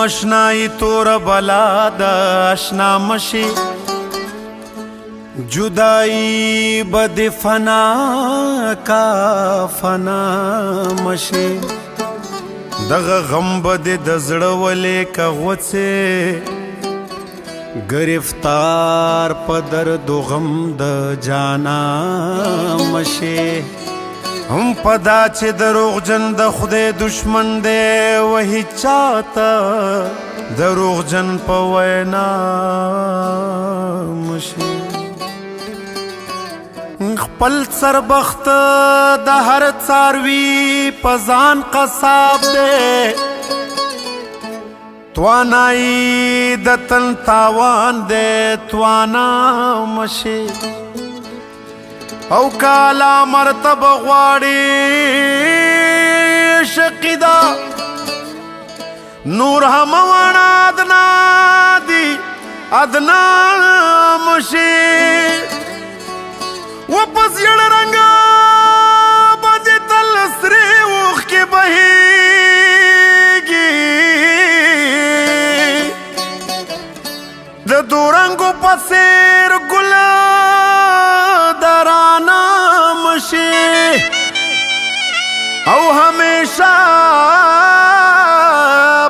اشنائی تور بلا دا اشنا مشی جدائی بد فنا کا فنا مشی دغ غم بد دزڑولے کا غوڅے گرفتار پدر دو غم د جانا مشی هم پدا چې دروغ جن د خدای دشمن دی وਹੀ چاته دروغ جن په وینا مشي خپل سربخت د هر څاروي پزان قصاب دی توانای د تن تاوان دی توانا مشي او کالا مرتب غواړي شقیدا نور هم وانا ادنا مشي واپس یړ رنگا باندې تل سری وخ کې بهيږي د دورنګو پسیر ګل درانا مشي او همیشه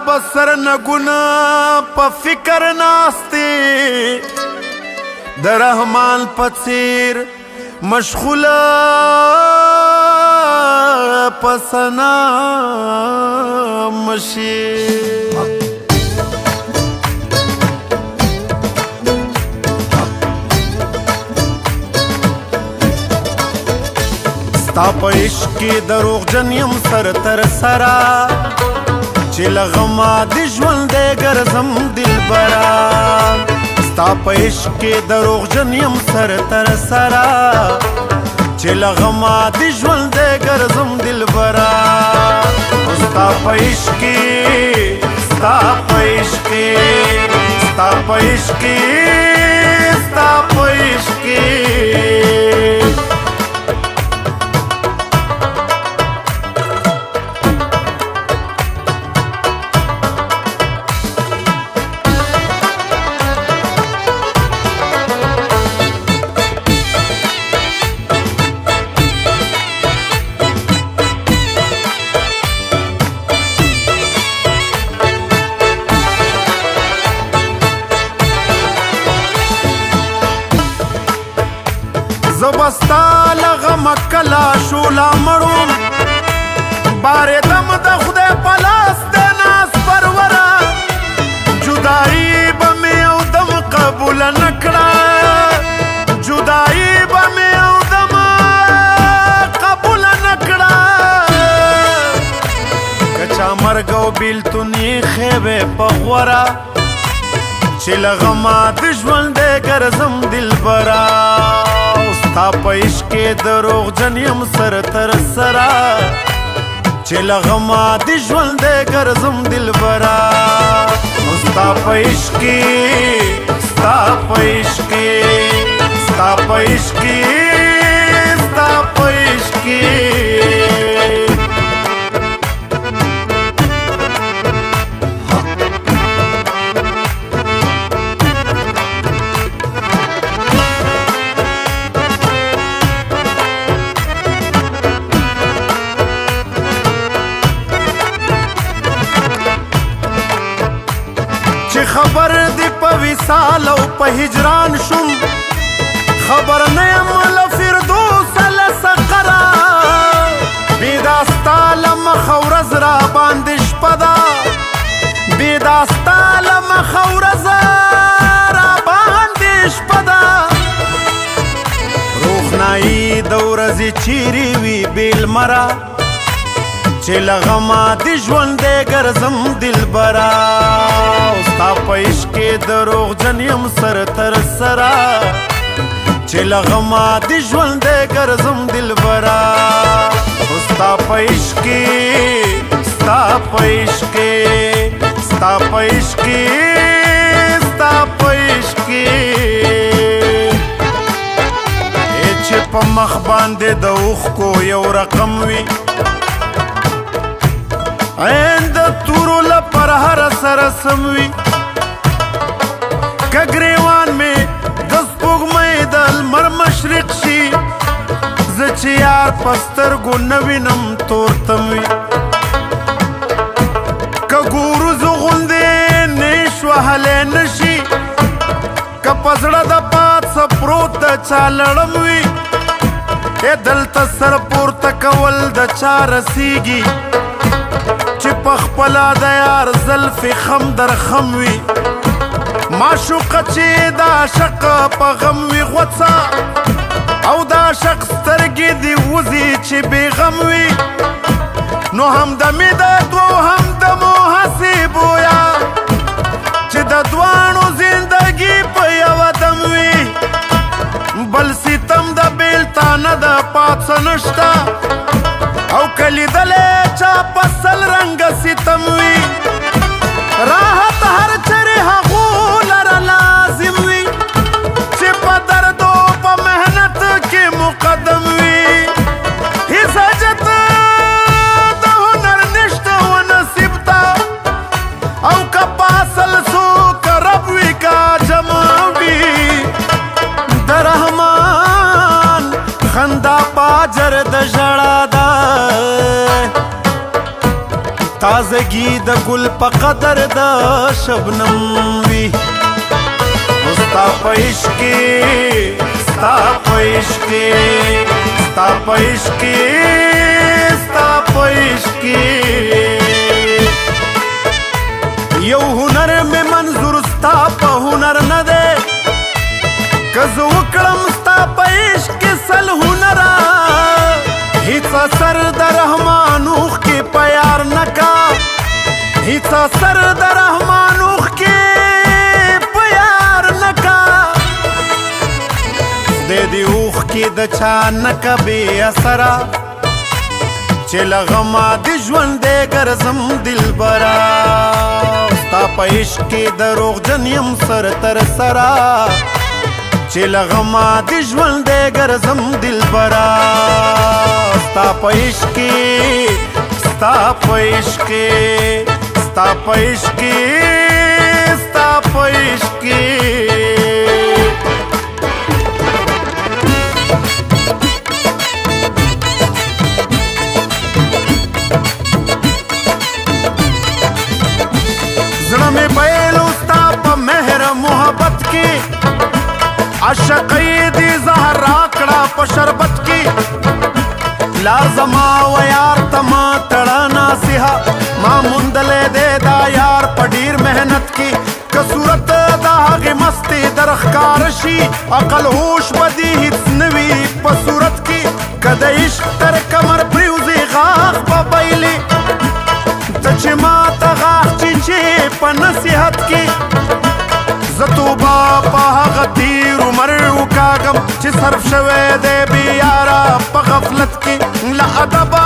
بسر نگونا پا فکر ناستی در رحمان پڅیر مشغوله پسنا مشي ستا په عشق کې دروغ جن یم سر تر سره چې لغما د ژوند دی ګرځم دلبره ستا په عشق کې دروغ جن یم سر تر سره چې لغما د ژوند دی ګرځم دلبره ستا په عشق کې ستا په عشق کې ستا په عشق کې ستا په عشق کې زبستا لغم کلا شولا مړوم بارې دم د خدای په لاس د ناس پروره جدایي به مې او دم قبول نه کړه جدایي به مې او دم قبول نه کړه که چا مرګ او بیلتون ایښی وی په غوره چې لغما د ژوند دی ګرځم دلبره ستا په عشق کې دروغ جن یم سر تر سره چې لغما د ژوند دی ګرځم دلبره ستا په عشق کې ستا په عشق کې ستا په عشق کې ستا په عشق کې خبر دی په وصال او په هجران شم خبر نه یم له فردوس له سقره بېداستا له مخه ورځ را باندې شپه ده بېداستا له مخه ورځ را باندې شپه ده روښنایي د ورځې چیرې وي بې لمره چې لغما د ژوند دی ګرځم دلبره ستا په عشق کې دروغ جن یم سر تر سره چې لغما د ژوند دی ګرځم دلبره ستا په عشق کې ستا په عشق کې ستا په عشق کې ستا په عشق کې چې په مخ باندې د اوښکو یو رقم وي عند تورو لپاره پر هر سر سموي که ګریوان مې د سپوږمۍ د لمر مشرق شي زه چې یار په سترګو نه وینم تورتم وي که ګورو زه غوندې نیش وهلی نه شي که په زړه د پاڅه پروت د چا لړم وي دلته سر پورته کول د چا رسیږي چې په خپله د یار زلفې خم در خم وي معشوقه چې د عاشق په غم وي غوڅه او د عاشق سترګې دې وځي چې بېغم وي نو همدمې د دوو همدمو هسې بویا چې د دواړو زندګي په یوه دم وي بل ستم د بیلتانه د پاڅه نشته او که لیدلی چا په سل رنګه ستم وي راحت هر چرې هغو لره لازم وي چې په درد او په محنت کې مقدم وي هیڅ حاجت د هنر نشته و نصیب ته او که په اصل څوک رب وي که جمع وي د رحمان خندا پاجر د ژړا ده تازگی د ګل په قدر د شبنم وي ستا په عشق کې ستا په عشق کې ستا په عشق کې ستا په عشق کې یو هنر مې منظور ستا په هنر نه دی که زه وکړم ستا په عشق کې سل هنره هیڅ اثر د رحمان اوښ کې په یار نه کا هیڅ اثر د رحمان اوښ کې په یار نه کا خدای دې اوښ کې د چا نه کا بې اثره چې له غمه د ژوندې ګرځم دلبره ستا په عشق کې دروغجن یم سر تر سره چې له غمه د ژوندې ګرځم دلبره ستا په عشق کې ستا په عشق کې ستا په عشق کې ستا په عشق کې زړه مې بایلو ستا په مهر محبت کې عشقی دی زهر راکړه په شربت کې لار زما و یار تما تړه ناسیحه ما موندلی دی دا یار په ډېر محنت کې که صورت د هغې مستې در ښکاره شي عقل هوش به دې هېڅ نه وي په صورت کې که د عشق تر کمر پرېوځي غاښ به بایلې ته چې ما ته غاښ چیچې په نصیحت کې زه توبه په هغه تیر عمر وکاږم چې صرف شوی دی بې یاره په غفلت کې له ادبه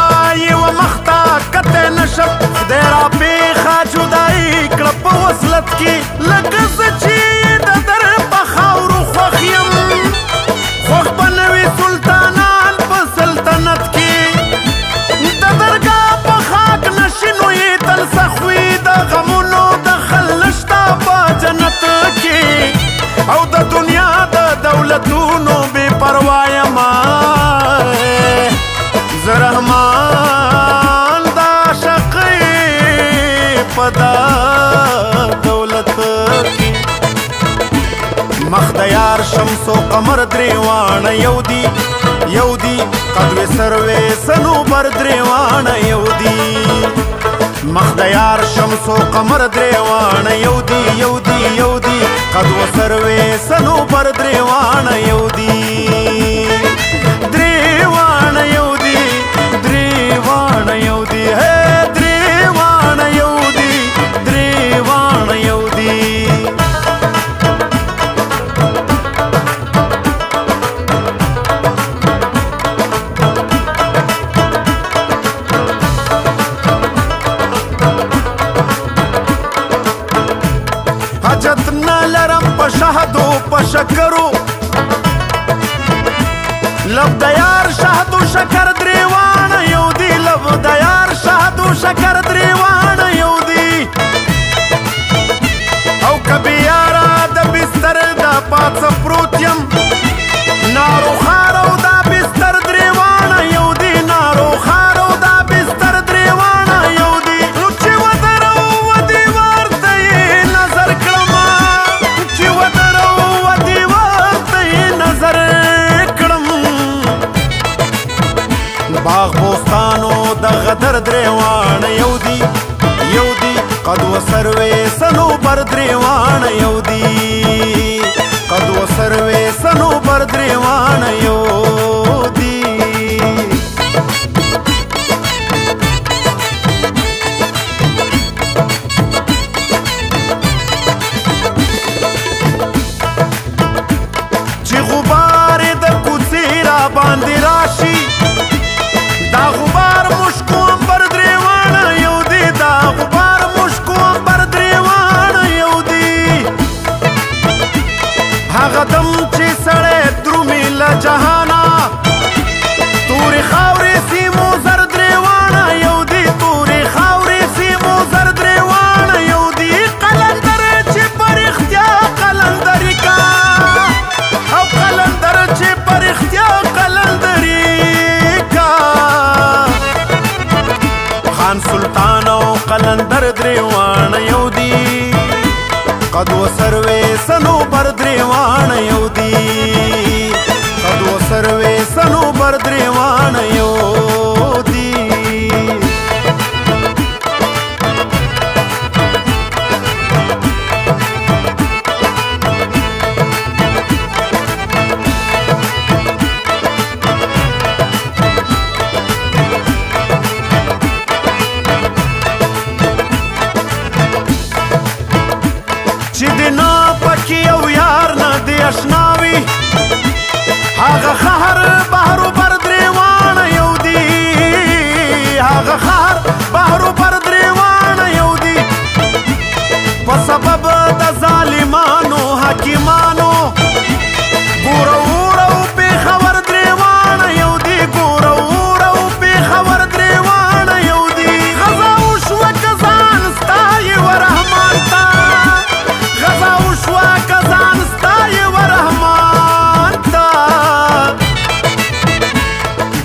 یوه مخ ته کتی نشم خدای راپېښه جدایي کړه په وصلت کې لکه زه چې د در په خاورو خوښ یم خوښ به نه وي سلطانان په سلطنت کې د درګاه په خاک نشینو یې تل سخ وي د غمونو دخل نشته په جنت کې او د دنیا د دولتونو بې پروا یمه زه رحمان د عاشقۍ په دا دولت کې مخ د یار شمس و قمر درې واڼه یو دي یو دي قدوې سروې صنوبر درې واڼه یو دي مخ د یار شمس و قمر درې واڼه یو دي یو دي یو دي قدوه سروې صنوبر درې واڼه یو دي درې واڼه یو دي درې واڼه یو دي درې واڼه یو دي درې واڼه یو دي حاجت نه لرم په شهدو په شکرو لب د یار شهدو شکر درې واڼه یو دي لب د یار شهدو شکر درې واڼه یو دي و سروې سنو بر دریوان یو دی قد و سروې سنو بر دریوان یو دی چې غبار د کوڅې را باندې راشي دا غبار مشکو بر دریوان یو دی دا غبار مشکو بر دریوان یو دی هغه دم چې سړی درومي له جهانا تورې خاورې سیمو زر دریوان یو دی تورې خاورې سیمو زر دریوان یو دی قلندر چې پر اختیا قلندري کا او قلندر چې پر اختیا قلندري کا خان سلطان او قلندر دریوان یو دی قد و سروې سنو بر دریوان یو دی قد و سروې سنو بر دریوان یو دی چې د نه پکې او یار نه دی اشناوي هغه خهر بحرو بر دریوان یو دی هغه خهر بحرو بر دریوان یو دی په سبب د ظالمانو حکیمانو ګوره وړو پېښور دریوان یو دی ګوره وړو پېښور دریوان یو دی غزا وشوه که ځان ستایي ورحمان ته غزا وشوه که ځان ستایي ورحمان ته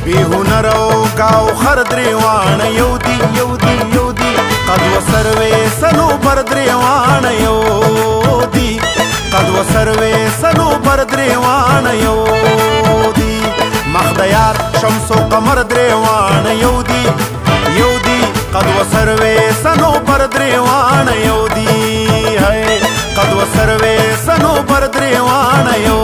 بې هنر او ګاو خر دریوان یو دی یو دی یو دی قد و سروې سنو بر دریوان یو دی قد و سروې سنو بر دریوان یو دی مخ د یار شمس و قمر دریوان یو دی یو دی قد و سروې سنو بر دریوان یو دی قد و سروې سنو بر دریوان یو